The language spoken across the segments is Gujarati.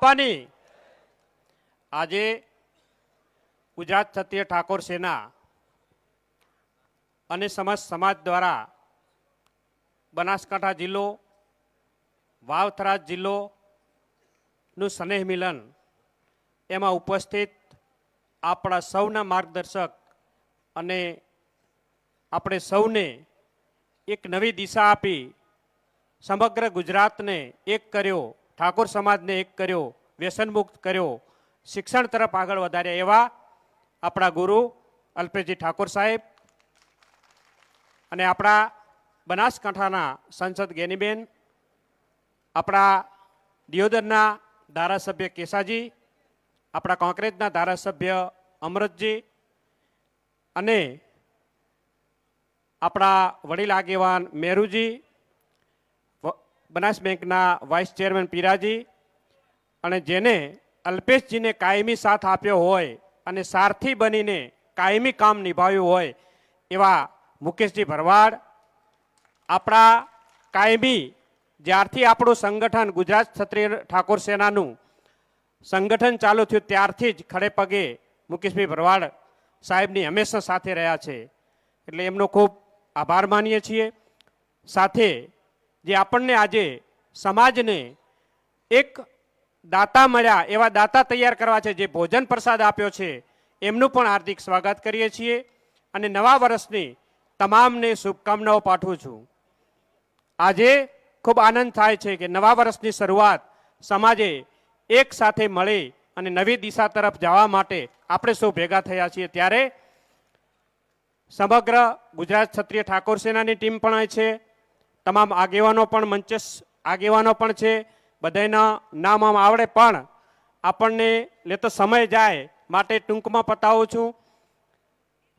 બાપાની આજે ગુજરાત ક્ષત્રિય ઠાકોર સેના અને સમસ્ત સમાજ દ્વારા બનાસકાંઠા જિલ્લો વાવ-થરાદ જિલ્લો નું સ્નેહ મિલન એમાં ઉપસ્થિત આપણા સૌના માર્ગદર્શક અને આપણે સૌને એક નવી દિશા આપી સમગ્ર ગુજરાતને એક કર્યો, ઠાકોર સમાજને એક કર્યો, વ્યસનમુક્ત કર્યો, શિક્ષણ તરફ આગળ વધાર્યા એવા આપણા ગુરુ અલ્પેશજી ઠાકોર સાહેબ અને આપણા બનાસકાંઠાના સંસદ ગેનીબેન, આપણા દિયોદરના ધારાસભ્ય કેસાજી, આપણા કોંકરેજના ધારાસભ્ય અમૃતજી અને આપણા વડીલ આગેવાન મેરુજી, બનાસ બેંકના વાઇસ ચેરમેન પીરાજી અને જેને અલ્પેશજીને કાયમી સાથ આપ્યો હોય અને સારથી બનીને કાયમી કામ નિભાવ્યું હોય એવા મુકેશજી ભરવાડ, આપણા કાયમી જ્યારથી આપણું સંગઠન ગુજરાત ક્ષત્રિય ઠાકોર સેનાનું સંગઠન ચાલુ થયું ત્યારથી જ ખડે પગે મુકેશભાઈ ભરવાડ સાહેબની હંમેશા સાથે રહ્યા છે, એટલે એમનો ખૂબ આભાર માનીએ છીએ. સાથે જે આપણને આજે સમાજને એક દાતા મળ્યા એવા દાતા તૈયાર કરવા છે, જે ભોજન પ્રસાદ આપ્યો છે, એમનું પણ હાર્દિક સ્વાગત કરીએ છીએ અને નવા વર્ષની તમામને શુભકામનાઓ પાઠવું છું. આજે ખૂબ આનંદ થાય છે કે નવા વર્ષની શરૂઆત સમાજે એક સાથે મળી અને નવી દિશા તરફ જવા માટે આપણે સૌ ભેગા થયા છીએ. ત્યારે સમગ્ર ગુજરાત ક્ષત્રિય ઠાકોર સેનાની ટીમ પણ છે, તમામ આગેવાનો પણ મંચસ્થ આગેવાનો પણ છે, બધાના નામ આવડે પણ આપણને લેતો સમય જાય માટે ટૂંકમાં પતાવું છું.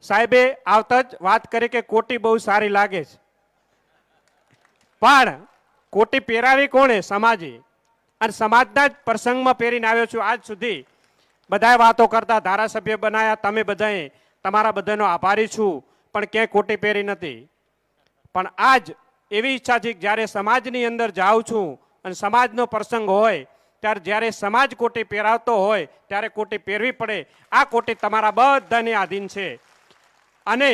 સાહેબે આવતા જ વાત કરી કે કોટી બહુ સારી લાગે છે, પણ કોટી પહેરાવી કોણે? સમાજે. અને સમાજના જ પ્રસંગમાં પહેરીને આવ્યો છું. આજ સુધી બધાએ વાતો કરતા ધારાસભ્ય બનાયા, તમે બધાએ, તમારા બધાનો આભારી છું, પણ ક્યાંય કોટી પહેરી નથી. પણ આજ એવી ઈચ્છા છે કે જ્યારે સમાજની અંદર જાઉં છું અને સમાજનો પ્રસંગ હોય ત્યારે જ્યારે સમાજ કોટી પહેરાવતો હોય ત્યારે કોટી પહેરવી પડે. આ કોટી તમારા બધાને આધીન છે અને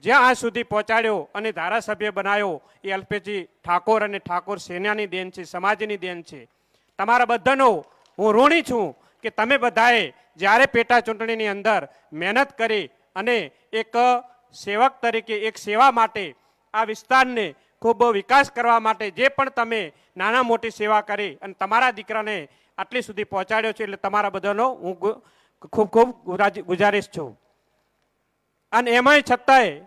જ્યાં આ સુધી પહોંચાડ્યો અને ધારાસભ્ય બનાવ્યો એ અલ્પેશજી ઠાકોર અને ઠાકોર સેનાની દેન છે, સમાજની દેન છે. તમારા બધાનો હું ઋણી છું કે તમે બધાએ જ્યારે પેટા ચૂંટણીની અંદર મહેનત કરી અને એક સેવક તરીકે એક સેવા માટે આ વિસ્તારને ખૂબ વિકાસ કરવા માટે જે પણ તમે નાના મોટી સેવા કરી અને તમારા દીકરાને આટલી સુધી પહોંચાડ્યો છે, એટલે તમારા બધાનો હું ખૂબ ખૂબ ગુજારીશ છું. અને એમાંય છતાંય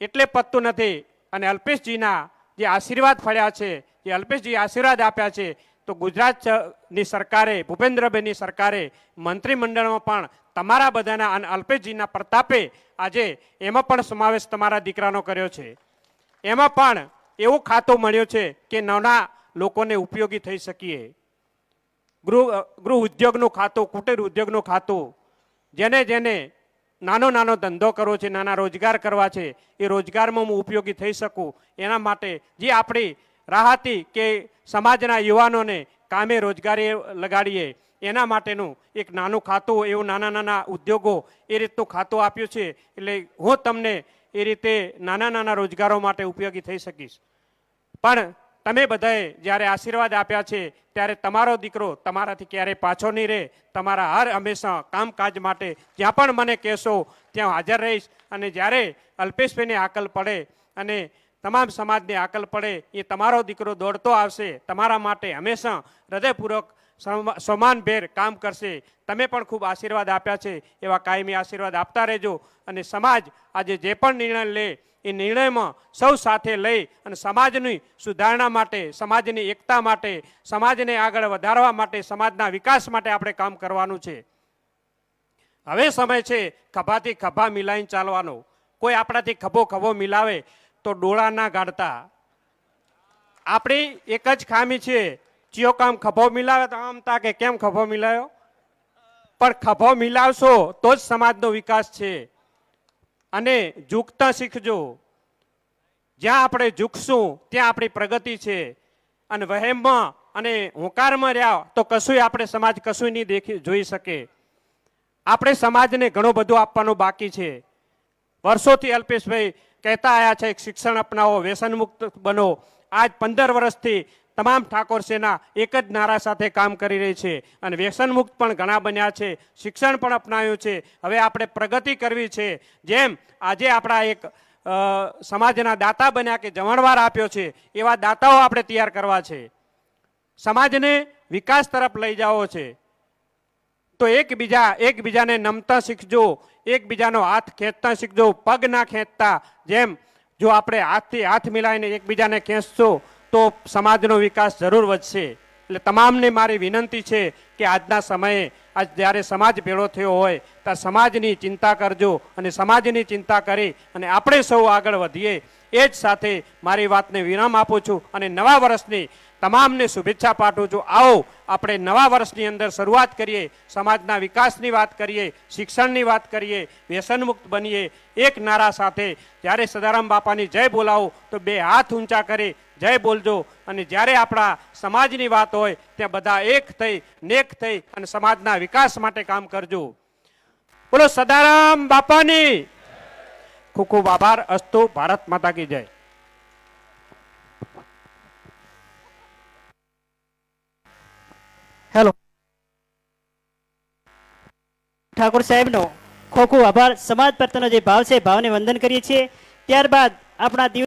એટલે પતતું નથી અને અલ્પેશજીના જે આશીર્વાદ ફળ્યા છે, જે અલ્પેશજી આશીર્વાદ આપ્યા છે, તો ગુજરાતની સરકારે, ભૂપેન્દ્રભાઈની સરકારે મંત્રીમંડળમાં પણ તમારા બધાના અને અલ્પેશજીના પ્રતાપે આજે એમાં પણ સમાવેશ તમારા દીકરાનો કર્યો છે. એમાં પણ એવું ખાતું મળ્યું છે કે નાના લોકોને ઉપયોગી થઈ શકીએ. ગૃહ ઉદ્યોગનું ખાતું, કુટીર ઉદ્યોગનું ખાતું, જેને જેને નાનો નાનો ધંધો કરવો છે, નાના રોજગાર કરવા છે, એ રોજગારમાં હું ઉપયોગી થઈ શકું એના માટે જે આપણી રાહતી કે સમાજના યુવાનોને કામે રોજગારી લગાડીએ એના માટેનું એક નાનું ખાતું, એવું નાના નાના ઉદ્યોગો એ રીતનું ખાતું આપ્યું છે. એટલે હું તમને એ રીતે નાના નાના રોજગારો માટે ઉપયોગી થઈ શકીશ. પણ તમે બધાએ જ્યારે આશીર્વાદ આપ્યા છે ત્યારે તમારો દીકરો તમારાથી ક્યારેય પાછો નહીં રહે. તમારા હર હંમેશા કામકાજ માટે જ્યાં પણ મને કહેશો ત્યાં હાજર રહીશ. અને જ્યારે અલ્પેશભાઈને આકલ પડે અને તમામ સમાજને આકલ પડે એ તમારો દીકરો દોડતો આવશે, તમારા માટે હંમેશા હૃદયપૂર્વક સમાનભેર કામ કરશે. તમે પણ ખૂબ આશીર્વાદ આપ્યા છે, એવા કાયમી આશીર્વાદ આપતા રહેજો. અને સમાજ આજે જે પણ નિર્ણય લે એ નિર્ણયમાં સૌ સાથે લઈ અને સમાજની સુધારણા માટે, સમાજની એકતા માટે, સમાજને આગળ વધારવા માટે, સમાજના વિકાસ માટે આપણે કામ કરવાનું છે. હવે સમય છે ખભાથી ખભા મિલાઈને ચાલવાનો. કોઈ આપણાથી ખભો ખભો મિલાવે તો ડોળા ના ગાડતા. આપણી એક જ ખામી છે, ચિયો કામ ખભો મિલાવે તો આમ તા કે કેમ ખભો મિલાયો, પણ ખભો મિલાવશો તો જ સમાજનો વિકાસ છે. અને ઝૂકતા શીખજો. જ્યાં આપણે ઝૂકશું ત્યાં આપણી પ્રગતિ છે. અને વહેમમાં અને હોંકારમાં રહ્યા તો કશું આપણે સમાજ કશું નહીં જોઈ શકે. આપણે સમાજને ઘણું બધું આપવાનું બાકી છે. વર્ષોથી અલ્પેશભાઈ કહેતા આવ્યા છે શિક્ષણ અપનાવો, વ્યસન મુક્ત બનો. આજ 15 વર્ષથી તમામ ઠાકોર સેના એક જ નારા સાથે કામ કરી રહી છે અને વ્યસન મુક્ત પણ ઘણા બન્યા છે, શિક્ષણ પણ અપનાવ્યું છે. હવે આપણે પ્રગતિ કરવી છે. જેમ આજે આપણા એક સમાજના દાતા બન્યા કે જમણવાર આપ્યો છે, એવા દાતાઓ આપણે તૈયાર કરવા છે. સમાજને વિકાસ તરફ લઈ જવો છે. તો એકબીજાને નમતા શીખજો, એકબીજાનો હાથ ખેંચતા શીખજો, પગ ના ખેંચતા. જેમ જો આપણે હાથથી હાથ મિલાવીને એકબીજાને ખેંચશો તો સમાજનો વિકાસ જરૂર વધશે. એટલે તમામને મારી વિનંતી છે કે આજના સમયે આજ જ્યારે સમાજ ભેળો થયો હોય ત્યારે સમાજની ચિંતા કરજો અને સમાજની ચિંતા કરી અને આપણે સૌ આગળ વધીએ. એ જ સાથે મારી વાતને વિરામ આપું છું અને નવા વર્ષની તમામને શુભેચ્છા પાઠવું છું. આવો આપણે નવા વર્ષની અંદર શરૂઆત કરીએ, સમાજના વિકાસની વાત કરીએ, શિક્ષણની વાત કરીએ, વ્યસન મુક્ત બનીએ. એક નારા સાથે જ્યારે સદારામ બાપાની જય બોલાવો તો 2 હાથ ઊંચા કરી જય બોલજો. અને જ્યારે આપણા સમાજની વાત હોય ત્યાં બધા એક થઈ નેક થઈ અને સમાજના વિકાસ માટે કામ કરજો. બોલો સદારામ બાપાની. ખૂબ ખૂબ આભાર. અસ્તુ. ભારત માતા કી જય. હેલો, ઠાકોર સાહેબનો ખૂબ ખૂબ આભાર. સમાજ પ્રત્યેનો જે ભાવ છે ભાવને વંદન કરીએ છીએ. ત્યારબાદ આપણા